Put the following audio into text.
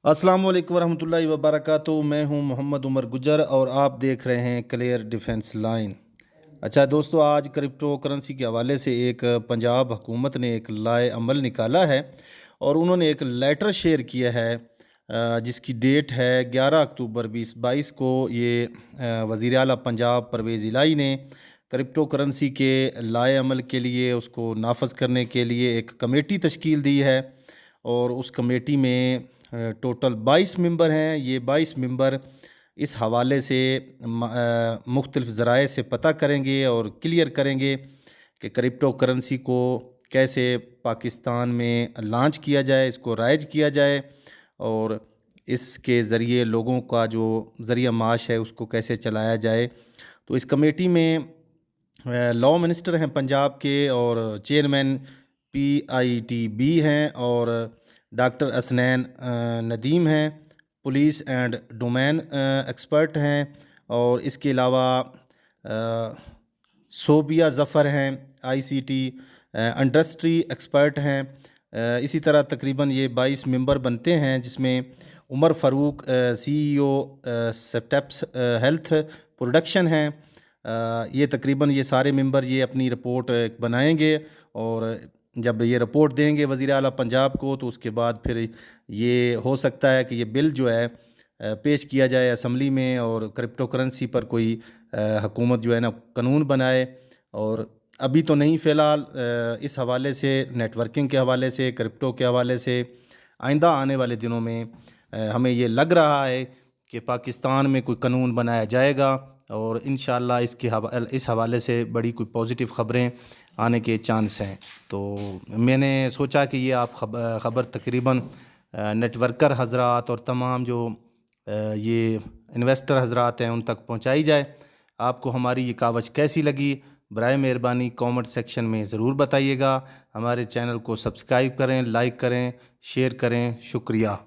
अस्सलाम वालेकुम रहमतुल्लाहि व बरकातुहू। मैं हूं मोहम्मद उमर गुजर और आप देख रहे हैं क्लियर डिफेंस लाइन। अच्छा दोस्तों, आज क्रिप्टो करेंसी के हवाले से एक पंजाब हुकूमत ने एक लाए अमल निकाला है और उन्होंने एक लेटर शेयर किया है, जिसकी डेट है 11 अक्टूबर 2022 को। ये वज़ीर आला पंजाब परवेज़ इलाही ने क्रिप्टो करेंसी के लाए अमल के लिए, उसको नाफज करने के लिए एक कमेटी तश्कील दी है और उस कमेटी में टोटल 22 मेंबर हैं। ये 22 मेंबर इस हवाले से मुख्तलिफ़ ज़राए से पता करेंगे और क्लियर करेंगे कि क्रिप्टो करेंसी को कैसे पाकिस्तान में लॉन्च किया जाए, इसको राइज किया जाए और इसके ज़रिए लोगों का जो ज़रिया माश है उसको कैसे चलाया जाए। तो इस कमेटी में लॉ मिनिस्टर हैं पंजाब के और चेयरमैन PITB हैं और डॉक्टर हसनैन नदीम हैं, पुलिस एंड डोमेन एक्सपर्ट हैं और इसके अलावा सोबिया ज़फ़र हैं, ICT इंडस्ट्री एक्सपर्ट हैं। इसी तरह तकरीबन ये 22 मेंबर बनते हैं, जिसमें Umar Farooq CEO steps health production हैं। ये तकरीबन ये सारे मेंबर ये अपनी रिपोर्ट बनाएंगे और जब ये रिपोर्ट देंगे वज़ीर आला पंजाब को, तो उसके बाद फिर ये हो सकता है कि ये बिल जो है पेश किया जाए असम्बली में और क्रिप्टो करेंसी पर कोई हुकूमत जो है ना कानून बनाए। और अभी तो नहीं, फ़िलहाल इस हवाले से, नेटवर्किंग के हवाले से, क्रिप्टो के हवाले से आइंदा आने वाले दिनों में हमें ये लग रहा है कि पाकिस्तान में कोई कानून बनाया जाएगा और इंशाअल्लाह इस हवाले से बड़ी कोई पॉजिटिव ख़बरें आने के चांस हैं। तो मैंने सोचा कि ये आप ख़बर तकरीबन नेटवर्कर हजरात और तमाम जो ये इन्वेस्टर हजरात हैं उन तक पहुंचाई जाए। आपको हमारी ये कावज़ कैसी लगी, बराए मेहरबानी कमेंट सेक्शन में ज़रूर बताइएगा। हमारे चैनल को सब्सक्राइब करें, लाइक करें, शेयर करें। शुक्रिया।